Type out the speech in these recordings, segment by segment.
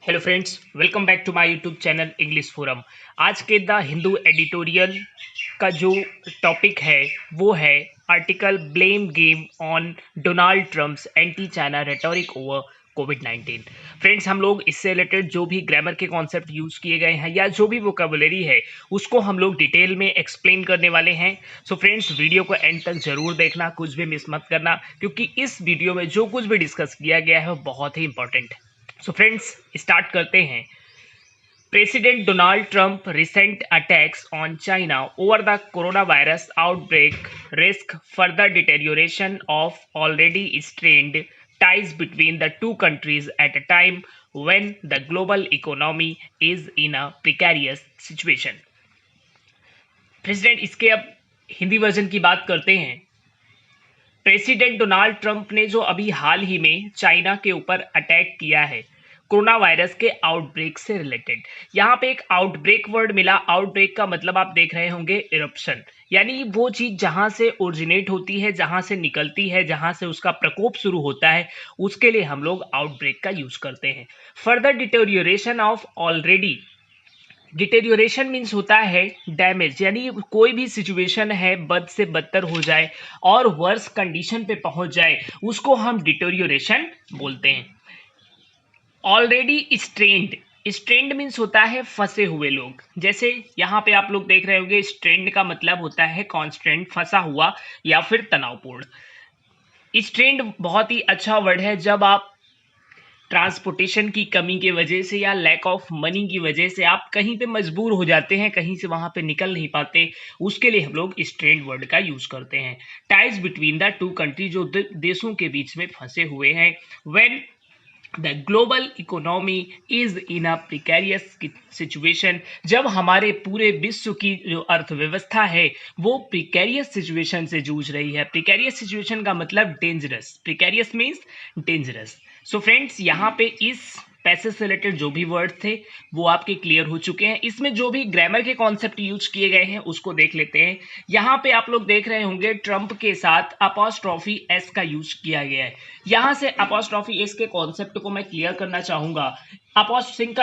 Hello friends, welcome back to my YouTube channel English forum. आज के the Hindu editorial का जो टॉपिक है वो है article blame game on Donald Trump's anti China rhetoric over covid. Friends, हम लोग इससे रिलेटेड जो भी ग्रामर के कॉन्सेप्ट यूज किए गए हैं या जो भी वोकैबुलरी है उसको हम लोग डिटेल में एक्सप्लेन करने वाले हैं। सो फ्रेंड्स, वीडियो को एंड तक जरूर देखना, कुछ भी मिस मत करना, क्योंकि इस वीडियो में जो कुछ भी डिस्कस किया गया है वो बहुत ही इंपॉर्टेंट है। सो फ्रेंड्स, स्टार्ट करते हैं। President Donald Trump recent attacks on China over the coronavirus outbreak risk further deterioration of already strained ties between the two countries at a time when the global economy is in a precarious situation. President, इसके अब Hindi version की बात करते हैं। President Donald Trump ने जो अभी हाल ही में चाइना के ऊपर अटैक किया है कोरोना वायरस के आउटब्रेक से रिलेटेड, यहाँ पे एक आउटब्रेक वर्ड मिला। आउटब्रेक का मतलब आप देख रहे होंगे इरप्शन, यानी वो चीज जहां से ओरिजिनेट होती है, जहां से निकलती है, जहां से उसका प्रकोप शुरू होता है, उसके लिए हम लोग आउटब्रेक का यूज करते हैं। Further deterioration of already, deterioration means होता है डैमेज, यानी कोई भी सिचुएशन है बद से बदतर हो जाए और वर्स कंडीशन पे पहुंच जाए, उसको हम डिटेरियोरेशन बोलते हैं। ऑलरेडी स्ट्रेंड, स्ट्रेंड मीन्स होता है फंसे हुए लोग। जैसे यहाँ पे आप लोग देख रहे होंगे, स्ट्रेंड का मतलब होता है कॉन्स्टेंट, फंसा हुआ या फिर तनावपूर्ण। स्ट्रेंड बहुत ही अच्छा वर्ड है जब आप ट्रांसपोर्टेशन की कमी की वजह से या लैक ऑफ मनी की वजह से आप कहीं पे मजबूर हो जाते हैं, कहीं से वहां पे निकल नहीं पाते, उसके लिए हम लोग स्ट्रेंड वर्ड का यूज करते हैं। Ties between the two country, जो देशों के बीच में फंसे हुए हैं। When the global economy is in a precarious situation, जब हमारे पूरे विश्व की जो अर्थव्यवस्था है वो प्रिकेरियस सिचुएशन से जूझ रही है। प्रिकेरियस सिचुएशन का मतलब dangerous, precarious means dangerous. So friends, यहाँ पे इस पैसेज से रिलेटेड जो भी वर्ड थे वो आपके क्लियर हो चुके हैं। इसमें जो भी ग्रामर के कॉन्सेप्ट यूज किए गए हैं उसको देख लेते हैं। यहाँ पे आप लोग देख रहे होंगे ट्रंप के साथ अपॉस्ट्रॉफी एस का यूज किया गया है। यहाँ से अपॉस्ट्रॉफी एस के कॉन्सेप्ट को मैं क्लियर करना चाहूंगा। अपॉस्ट्रॉफी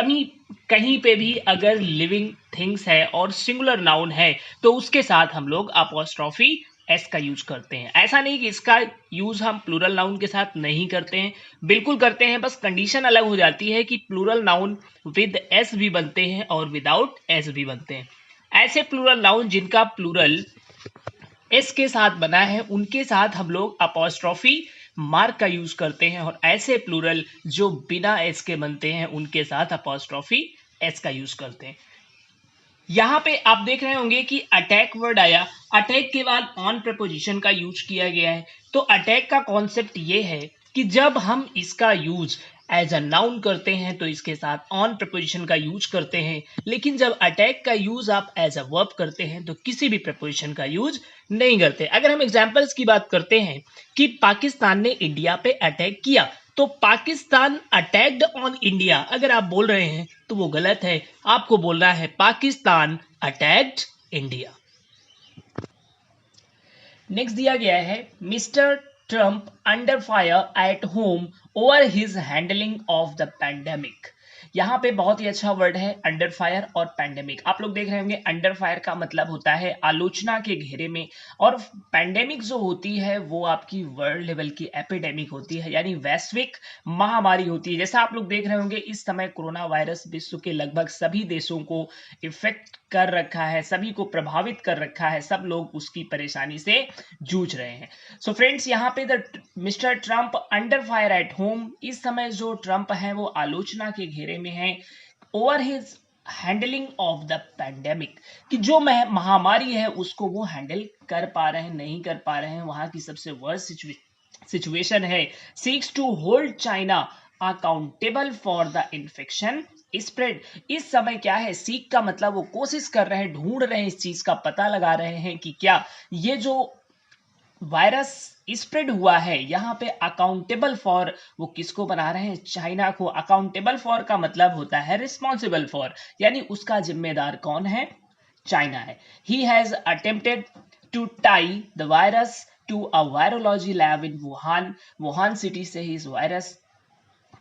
कहीं पे भी अगर लिविंग थिंग्स है और सिंगुलर नाउन है तो उसके साथ हम लोग अपॉस्ट्रॉफी एस का यूज करते हैं। ऐसा नहीं कि इसका यूज हम प्लूरल नाउन के साथ नहीं करते हैं, बिल्कुल करते हैं, बस कंडीशन अलग हो जाती है कि प्लूरल नाउन विद एस भी बनते हैं और विदाउट एस भी बनते हैं। ऐसे प्लूरल नाउन जिनका प्लूरल एस के साथ बना है उनके साथ हम लोग अपॉस्ट्रॉफी मार्क का यूज करते हैं, और ऐसे प्लूरल जो बिना एस के बनते हैं उनके साथ अपॉस्ट्रॉफी एस का यूज करते हैं। यहाँ पे आप देख रहे होंगे कि अटैक वर्ड आया, अटैक के बाद ऑन प्रपोजिशन का यूज किया गया है। तो अटैक का कॉन्सेप्ट ये है कि जब हम इसका यूज एज अ नाउन करते हैं तो इसके साथ ऑन प्रपोजिशन का यूज करते हैं, लेकिन जब अटैक का यूज आप एज अ वर्ब करते हैं तो किसी भी प्रपोजिशन का यूज नहीं करते। अगर हम एग्जांपल्स की बात करते हैं कि पाकिस्तान ने इंडिया पे अटैक किया, तो पाकिस्तान अटैक्ड ऑन इंडिया अगर आप बोल रहे हैं तो वो गलत है, आपको बोलना है पाकिस्तान अटैक्ड इंडिया। नेक्स्ट दिया गया है mister Trump under fire at home over his handling of the pandemic. यहाँ पे बहुत ही अच्छा वर्ड है अंडर फायर और पैंडेमिक। आप लोग देख रहे होंगे अंडर फायर का मतलब होता है आलोचना के घेरे में, और पैंडेमिक जो होती है वो आपकी वर्ल्ड लेवल की एपिडेमिक होती है, यानी वैश्विक महामारी होती है। जैसा आप लोग देख रहे होंगे इस समय कोरोना वायरस विश्व के लगभग सभी देशों को इफेक्ट कर रखा है, सभी को प्रभावित कर रखा है, सब लोग उसकी परेशानी से जूझ रहे हैं। सो फ्रेंड्स, यहाँ पे the mister Trump under fire at home, इस समय जो ट्रंप है वो आलोचना के घेरे में है over his handling of the pandemic, कि जो महामारी है उसको वो हैंडल कर पा रहे हैं, नहीं कर पा रहे हैं, वहां की सबसे वर्स्ट सिचुएशन है। Seeks to hold China accountable for the infection spread. इस समय क्या है, सीख का मतलब वो कोशिश कर रहे हैं, ढूंढ रहे हैं, इस चीज का पता लगा रहे हैं कि क्या ये जो वायरस स्प्रेड हुआ है यहाँ पे अकाउंटेबल फॉर, वो किसको बना रहे हैं, चाइना को। अकाउंटेबल फॉर का मतलब होता है रिस्पॉन्सिबल फॉर, यानी उसका जिम्मेदार कौन है, चाइना है। He has attempted to tie the virus to a virology lab in Wuhan, Wuhan city से ही इस वायरस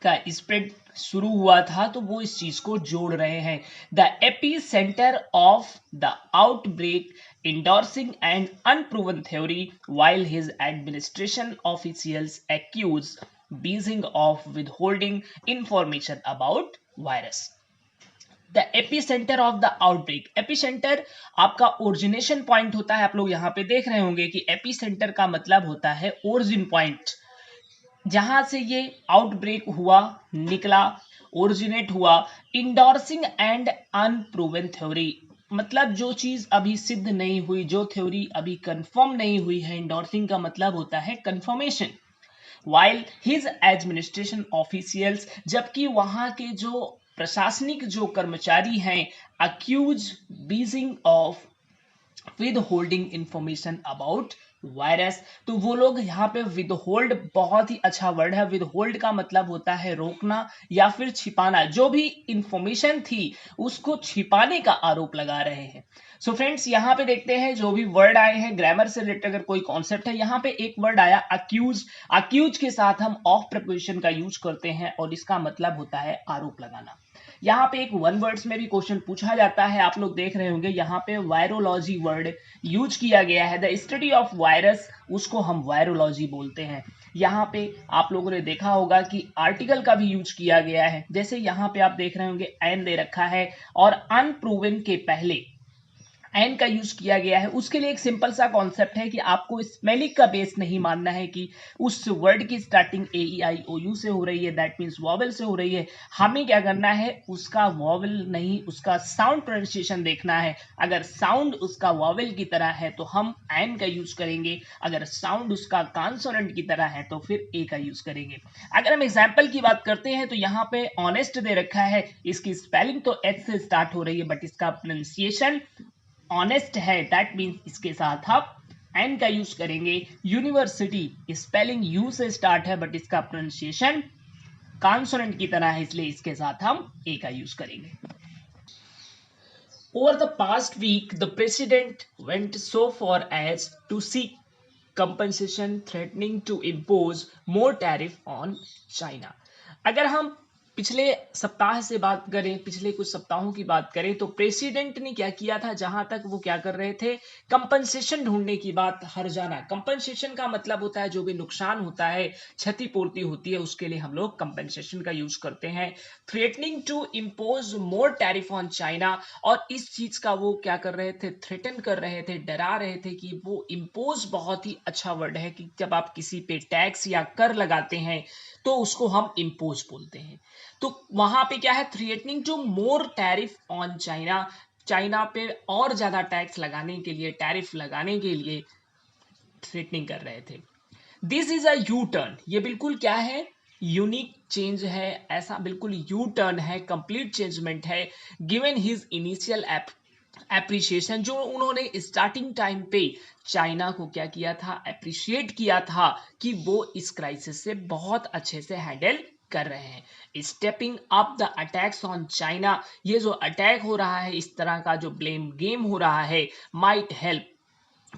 का स्प्रेड शुरू हुआ था, तो वो इस चीज को जोड़ रहे हैं। The AP centre of the outbreak endorsing an unproven theory while his administration officials accuse Beijing of withholding information about virus. The epicentre of the outbreak, epicentre आपका ओरिजिनेशन पॉइंट होता है। आप लोग यहाँ पे देख रहे होंगे कि एपिसेंटर का मतलब होता है ओरिजिन पॉइंट, जहां से ये आउटब्रेक हुआ, निकला, ओरिजिनेट हुआ। इंडोर्सिंग एंड अनप्रूवन थ्योरी, मतलब जो चीज अभी सिद्ध नहीं हुई, जो थ्योरी अभी कंफर्म नहीं हुई है। इंडोर्सिंग का मतलब होता है confirmation. While his administration officials, जबकि वहां के जो प्रशासनिक जो कर्मचारी हैं, accuse Beijing of withholding information about virus, तो वो लोग यहाँ पे विद होल्ड, बहुत ही अच्छा वर्ड है। विद होल्ड का मतलब होता है रोकना या फिर छिपाना, जो भी इंफॉर्मेशन थी उसको छिपाने का आरोप लगा रहे हैं। सो फ्रेंड्स, यहाँ पे देखते हैं जो भी वर्ड आए हैं, ग्रामर से रिलेटेड अगर कोई कॉन्सेप्ट है। यहाँ पे एक वर्ड आया अक्यूज, अक्यूज के साथ हम ऑफ प्रिपोजिशन का यूज करते हैं और इसका मतलब होता है आरोप लगाना। यहाँ पे एक वन वर्ड्स में भी क्वेश्चन पूछा जाता है, आप लोग देख रहे होंगे यहाँ पे वायरोलॉजी वर्ड यूज किया गया है। द स्टडी ऑफ वायरस, उसको हम वायरोलॉजी बोलते हैं। यहाँ पे आप लोगों ने देखा होगा कि आर्टिकल का भी यूज किया गया है, जैसे यहाँ पे आप देख रहे होंगे एन दे रखा है और अनप्रूवन के पहले एन का यूज किया गया है। उसके लिए एक सिंपल सा कॉन्सेप्ट है कि आपको स्पेलिंग का बेस नहीं मानना है कि उस वर्ड की starting A E I O you से हो रही है, दैट मीन्स वॉवल से हो रही है। हमें क्या करना है, उसका वॉवल नहीं, उसका साउंड प्रोनाउंसिएशन देखना है। अगर साउंड उसका वॉवल की तरह है तो हम एन का यूज करेंगे, अगर साउंड उसका कॉन्सोनेंट की तरह है तो फिर ए का यूज करेंगे। अगर हम एग्जाम्पल की बात करते हैं तो यहाँ पे ऑनेस्ट दे रखा है, इसकी स्पेलिंग तो एच से स्टार्ट हो रही है बट इसका प्रोनाउंसिएशन ऑनेस्ट है, दैट मीन्स इसके साथ आप एन का यूज करेंगे। यूनिवर्सिटी स्पेलिंग यू से स्टार्ट है बट इसका प्रोनाउंसिएशन कॉन्सोनेंट की तरह है, इसलिए इसके साथ हम ए का यूज करेंगे। Over the past week the president went so far as to seek compensation threatening to impose more tariff on China। अगर हम पिछले सप्ताह से बात करें, पिछले कुछ सप्ताहों की बात करें, तो प्रेसिडेंट ने क्या किया था, जहां तक वो क्या कर रहे थे, कंपनसेशन ढूंढने की बात, हर्जाना। कंपनसेशन का मतलब होता है जो भी नुकसान होता है, क्षतिपूर्ति होती है, उसके लिए हम लोग कंपनसेशन का यूज करते हैं। Threatening to impose more tariff on China, और इस चीज का वो क्या कर रहे थे, थ्रेटन कर रहे थे, डरा रहे थे कि वो इम्पोज, बहुत ही अच्छा वर्ड है कि जब आप किसी पे टैक्स या कर लगाते हैं तो उसको हम इम्पोज बोलते हैं। तो वहां पे क्या है, threatening to more tariff on China, China पे और ज्यादा टैक्स लगाने के लिए, टैरिफ लगाने के लिए थ्रेटनिंग कर रहे थे। This is a U turn, ये बिल्कुल क्या है, यूनिक चेंज है, ऐसा बिल्कुल यू टर्न है, कंप्लीट चेंजमेंट है। गिवन हिज इनिशियल एप्रिसिएशन, जो उन्होंने स्टार्टिंग टाइम पे चाइना को क्या किया था, अप्रिशिएट किया था कि वो इस क्राइसिस से बहुत अच्छे से हैंडल कर रहे हैं। Stepping up the attacks on China, ये जो अटैक हो रहा है, इस तरह का जो ब्लेम गेम हो रहा है, माइट हेल्प,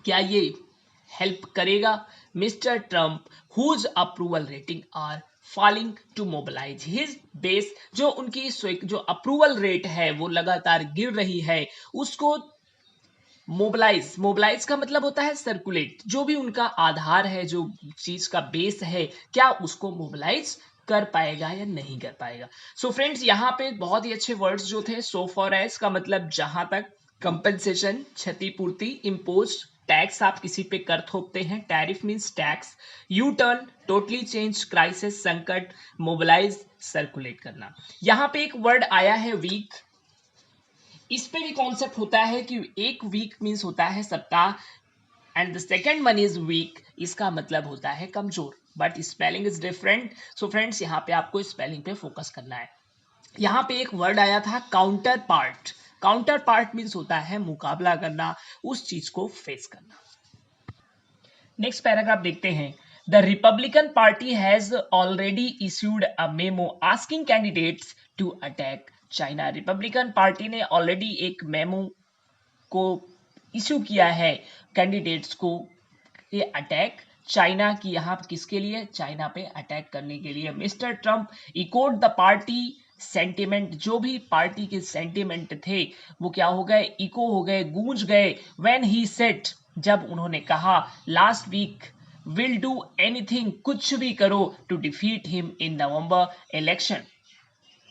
क्या ये हेल्प करेगा Mister Trump whose approval rating are falling to mobilise his base, जो उनकी जो अप्रूवल रेट है वो लगातार गिर रही है, उसको मोबिलाइज, मोबिलाइज का मतलब होता है सर्कुलेट, जो भी उनका आधार है, जो चीज का बेस है, क्या उसको मोबिलाइज कर पाएगा या नहीं कर पाएगा। सो फ्रेंड्स, यहाँ पे बहुत ही अच्छे वर्ड्स जो थे, सो फॉर एज का मतलब जहां तक, कंपनसेशन क्षतिपूर्ति, इम्पोज टैक्स, आप किसी पे कर थोपते हैं, tariff means tax, U turn totally change, crisis संकट, मोबिलाइज सर्कुलेट करना। यहाँ पे एक वर्ड आया है वीक, इस पे भी कॉन्सेप्ट होता है कि एक वीक मीन्स होता है सप्ताह, and the second one is weak, इसका मतलब होता है कमजोर, but spelling is different. So friends, यहाँ पे आपको स्पेलिंग पे फोकस करना है। यहाँ पे एक वर्ड आया था counter part, counter part means होता है मुकाबला करना, उस चीज को फेस करना। नेक्स्ट पैराग्राफ देखते हैं। The Republican party has already issued a memo asking candidates to attack China. Republican party ने ऑलरेडी एक मेमो को इश्यू किया है कैंडिडेट्स को ये अटैक चाइना की, यहाँ किसके लिए, चाइना पे अटैक करने के लिए। Mister Trump echoed the party sentiment, जो भी पार्टी के सेंटिमेंट थे वो क्या हो गए, इको हो गए, गूंज गए। व्हेन ही सेड, जब उन्होंने कहा, last week will do anything, कुछ भी करो, to defeat him in November election,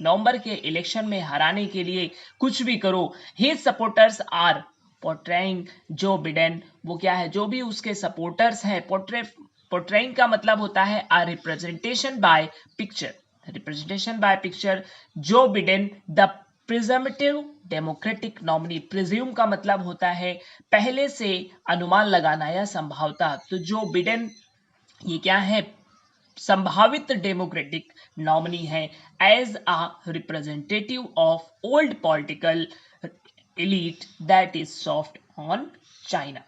November के इलेक्शन में हराने के लिए कुछ भी करो। His supporters are portraying Joe Biden, वो क्या है, जो भी उसके सपोर्टर्स हैं, पोर्ट्रेइंग का मतलब होता है uh representation by picture, representation by picture, Joe Biden the presumptive Democratic nominee, presume का मतलब होता है पहले से अनुमान लगाना या संभावता, तो जो बिडेन ये क्या है, संभावित डेमोक्रेटिक नॉमिनी है, as a representative of old political elite that is soft on China.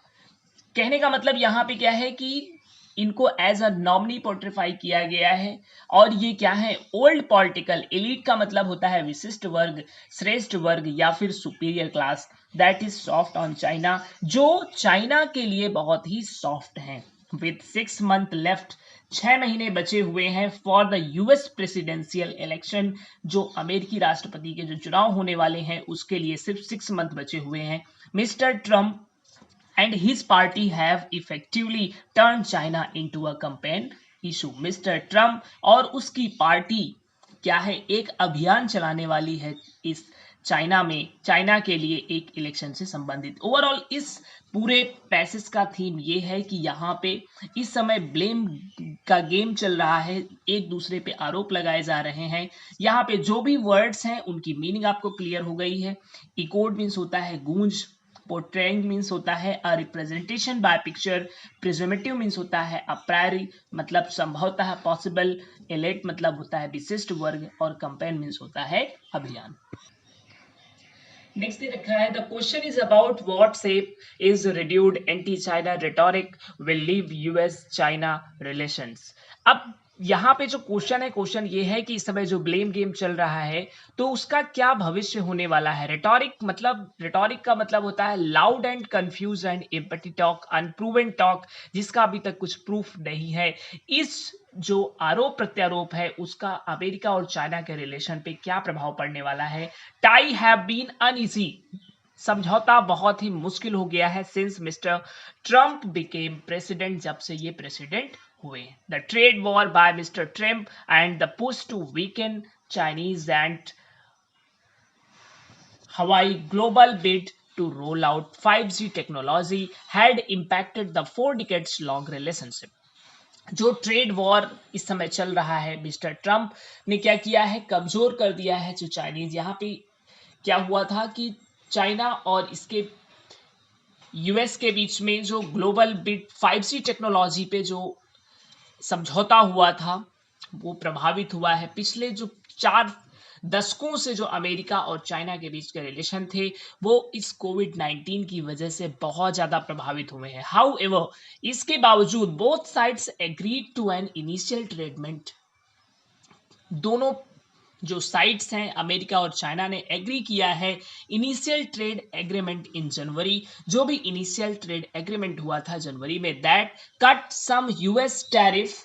कहने का मतलब यहाँ पे क्या है कि इनको एज अ नॉमिनी पोर्ट्रीफाई किया गया है, और ये क्या है, ओल्ड पॉलिटिकल एलीट का मतलब होता है विशिष्ट वर्ग, श्रेष्ठ वर्ग या फिर superior class, that is soft on China, जो चाइना के लिए बहुत ही सॉफ्ट है। विथ 6 months लेफ्ट, 6 महीने बचे हुए हैं for the US presidential election, जो अमेरिकी राष्ट्रपति के जो चुनाव होने वाले हैं उसके लिए सिर्फ 6 months बचे हुए हैं। Mister Trump and his party have effectively turned China into a campaign issue. Mister Trump और उसकी पार्टी क्या है, एक अभियान चलाने वाली है इस चाइना में, चाइना के लिए एक इलेक्शन से संबंधित। ओवरऑल इस पूरे पैसेज का थीम ये है कि यहाँ पे इस समय ब्लेम का गेम चल रहा है, एक दूसरे पे आरोप लगाए जा रहे हैं। यहाँ पे जो भी वर्ड्स हैं उनकी मीनिंग आपको क्लियर हो गई है। इकोड मीन्स होता है गूंज, पोर्ट्रेइंग मीन्स होता है a representation by picture, presumptive means होता है अ प्रायरी मतलब संभवतः पॉसिबल, एलेट मतलब होता है विशिष्ट वर्ग, और कंपेन मीन्स होता है अभियान। नेक्स्ट दे रखा है, the question is about what shape is reduced anti China rhetoric will leave US China relations. अब यहाँ पे जो क्वेश्चन है, क्वेश्चन ये है कि इस समय जो ब्लेम गेम चल रहा है तो उसका क्या भविष्य होने वाला है। रिटोरिक मतलब, रिटोरिक का मतलब होता है loud and confuse and empty talk, unproven talk, जिसका अभी तक कुछ प्रूफ नहीं है। इस जो आरोप प्रत्यारोप है उसका अमेरिका और चाइना के रिलेशन पे क्या प्रभाव पड़ने वाला है। टाई हैव बीन अनईजी, समझौता बहुत ही मुश्किल हो गया है since mister Trump became president, जब से ये प्रेसिडेंट हुए। The trade war by mister Trump and the push to weaken Chinese and Huawei global bid to roll out 5G technology had impacted the 4 decades long relationship. जो trade war इस समय चल रहा है, मिस्टर ट्रंप ने क्या किया है, कमजोर कर दिया है जो चाइनीज। यहाँ पे क्या हुआ था कि चाइना और इसके यूएस के बीच में जो ग्लोबल बिड 5G टेक्नोलॉजी पे जो समझौता हुआ था वो प्रभावित हुआ है। पिछले जो 4 दशकों से जो अमेरिका और चाइना के बीच के रिलेशन थे वो इस कोविड-19 की वजह से बहुत ज्यादा प्रभावित हुए हैं। हाउएवर, इसके बावजूद both sides agreed to an initial treatment, दोनों जो साइड्स हैं अमेरिका और चाइना ने एग्री किया है initial trade agreement in January, जो भी इनिशियल ट्रेड एग्रीमेंट हुआ था जनवरी में, that cut some US tariff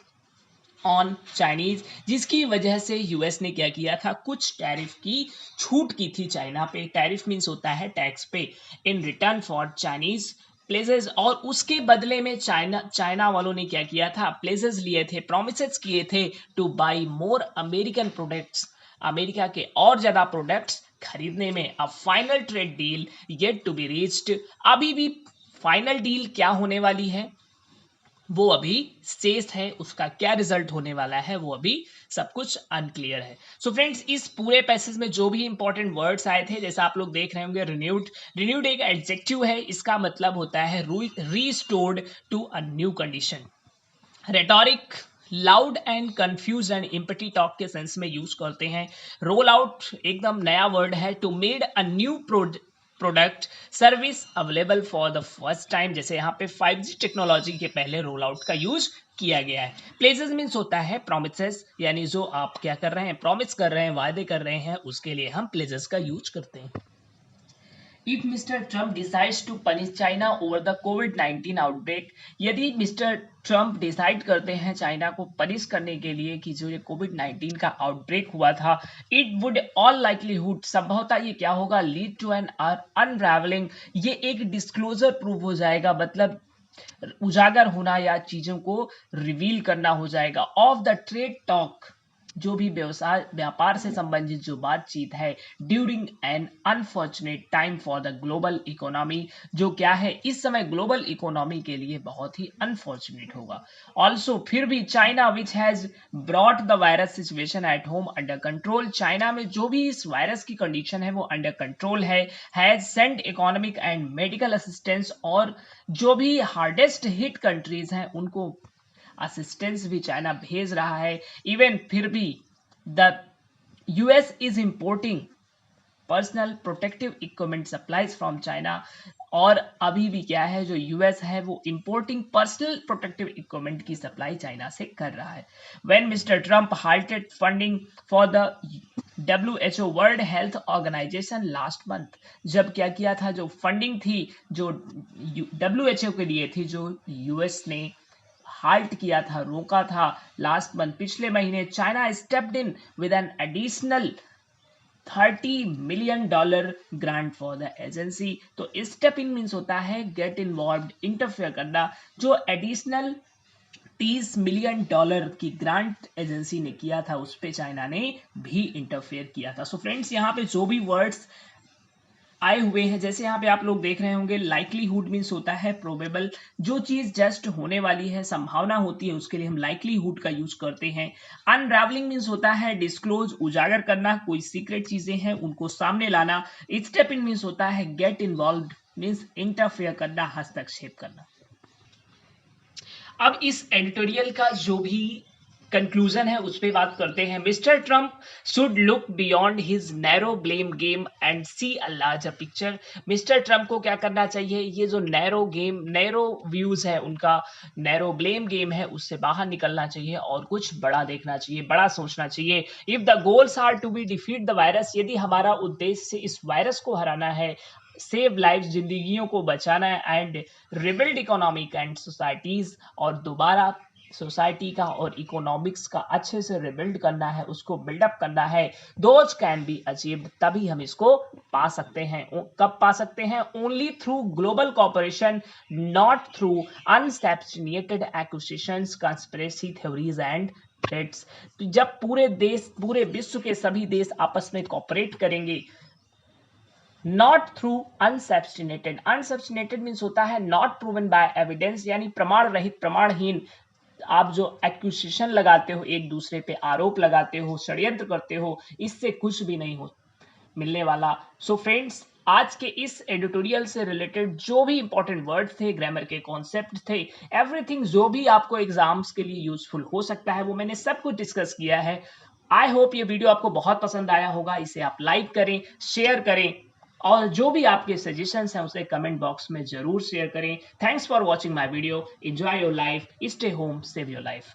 on Chinese, जिसकी वजह से यूएस ने क्या किया था, कुछ टैरिफ की छूट की थी चाइना पे। टैरिफ मीन्स होता है टैक्स पे, in return for Chinese places, और उसके बदले में चाइना वालों ने क्या किया था, प्लेसेस लिए थे, प्रोमिसेस किए थे to buy more American products, America के और ज्यादा प्रोडक्ट्स खरीदने में। अब final trade deal yet to be reached, अभी भी फाइनल डील क्या होने वाली है वो अभी शेष है, उसका क्या रिजल्ट होने वाला है वो अभी सब कुछ अनक्लियर है। सो फ्रेंड्स, इस पूरे पैसेज में जो भी इंपॉर्टेंट वर्ड्स आए थे, जैसा आप लोग देख रहे होंगे, रिन्यूड, रिन्यूड एक एडजेक्टिव है, इसका मतलब होता है restored to a new condition. Rhetoric loud and confuse and empty talk के सेंस में यूज करते हैं। रोल आउट एकदम नया वर्ड है, to made a new product service available for the first time, जैसे यहाँ पे 5G टेक्नोलॉजी के पहले रोल आउट का यूज किया गया है। प्लेसेस मीन्स होता है प्रोमिसेस, यानी जो आप क्या कर रहे हैं, प्रॉमिस कर रहे हैं, वादे कर रहे हैं, उसके लिए हम प्लेसेस का यूज करते हैं। If Mr. Trump decides to punish China over the COVID-19 outbreak, यदि मिस्टर ट्रम्प डिसाइड करते हैं चाइना को पनिश करने के लिए कि जो ये कोविड-19 का आउटब्रेक हुआ था, इट वुड ऑल लाइकलीहुड संभवतः ये क्या होगा, लीड टू एन अनरावलिंग, ये एक डिस्क्लोजर प्रूव हो जाएगा, मतलब उजागर होना या चीजों को रिवील करना हो जाएगा ऑफ द ट्रेड टॉक, जो भी व्यवसाय व्यापार से संबंधित जो बातचीत है during an unfortunate time for the global economy, जो क्या है इस समय ग्लोबल इकोनॉमी के लिए बहुत ही अनफॉर्चुनेट होगा। ऑल्सो फिर भी China which has brought the virus situation at home under control, China में जो भी इस वायरस की कंडीशन है वो अंडर कंट्रोल है, has send economic and medical assistance, और जो भी हार्डेस्ट हिट कंट्रीज हैं उनको असिस्टेंस भी चाइना भेज रहा है। इवन फिर भी the US is importing personal protective equipment supplies from China, और अभी भी क्या है जो यूएस है वो इंपोर्टिंग पर्सनल प्रोटेक्टिव इक्विपमेंट की सप्लाई चाइना से कर रहा है। When mister Trump halted funding for the WHO world health organisation last month, जब क्या किया था, जो फंडिंग थी जो WHO के लिए थी, जो यूएस ने हाल्ट किया था, रोका था लास्ट मंथ, पिछले महीने, China stepped in with an additional $30 million grant for the agency. तो स्टेप इन मीन्स होता है गेट इन्वॉल्व, इंटरफेयर करना, जो एडिशनल $30 मिलियन की ग्रांट एजेंसी ने किया था उस पे चाइना ने भी इंटरफेयर किया था। सो फ्रेंड्स, यहाँ पे जो भी वर्ड्स आए हुए हैं, जैसे यहाँ पे आप लोग देख रहे होंगे, लाइकलीहुड मीन्स होता है प्रोबेबल, जो चीज जस्ट होने वाली है, संभावना होती है, उसके लिए हम लाइकलीहुड का यूज करते हैं। अनरावलिंग मीन्स होता है डिस्क्लोज, उजागर करना, कोई सीक्रेट चीजें हैं उनको सामने लाना। स्टेप इन मीन्स होता है गेट इन्वॉल्व, मीन्स इंटरफेयर करना, हस्तक्षेप करना। अब इस एडिटोरियल का जो भी कंक्लूजन है उस पर बात करते हैं। Mister Trump should look beyond his narrow blame game and see a larger picture. Mister Trump को क्या करना चाहिए, ये जो नैरो व्यूज है उनका, नैरो ब्लेम गेम है, उससे बाहर निकलना चाहिए और कुछ बड़ा देखना चाहिए, बड़ा सोचना चाहिए। If the goals are to be defeat the virus, यदि हमारा उद्देश्य इस वायरस को हराना है, सेव लाइफ, जिंदगियों को बचाना है, and rebuild economic and societies, और दोबारा सोसाइटी का और इकोनॉमिक्स का अच्छे से रिबिल्ड करना है, उसको बिल्डअप करना है, दोज कैन बी अचीव्ड, तभी हम इसको पा सकते हैं। कब पा सकते हैं? Only through global cooperation, not through unsubstantiated accusations, conspiracy theories and threats. जब पूरे देश, पूरे विश्व के सभी देश आपस में कॉपरेट करेंगे, नॉट थ्रू अनसब्सटेंटिएटेड, अनसब्सटेंटिएटेड मीन्स होता है नॉट प्रूवन बाय एविडेंस, यानी प्रमाण रहित, प्रमाणहीन। आप जो एक्यूजेशन लगाते हो, एक दूसरे पे आरोप लगाते हो, षड्यंत्र करते हो, इससे कुछ भी नहीं हो मिलने वाला। सो फ्रेंड्स, आज के इस एडिटोरियल से रिलेटेड जो भी इंपॉर्टेंट वर्ड्स थे, ग्रामर के कॉन्सेप्ट थे, एवरीथिंग जो भी आपको एग्जाम्स के लिए यूजफुल हो सकता है, वो मैंने सब कुछ डिस्कस किया है। आई होप ये वीडियो आपको बहुत पसंद आया होगा। इसे आप लाइक करें, शेयर करें, और जो भी आपके सजेशंस हैं उसे कमेंट बॉक्स में जरूर शेयर करें। Thanks for watching my video. Enjoy your life, stay home, save your life.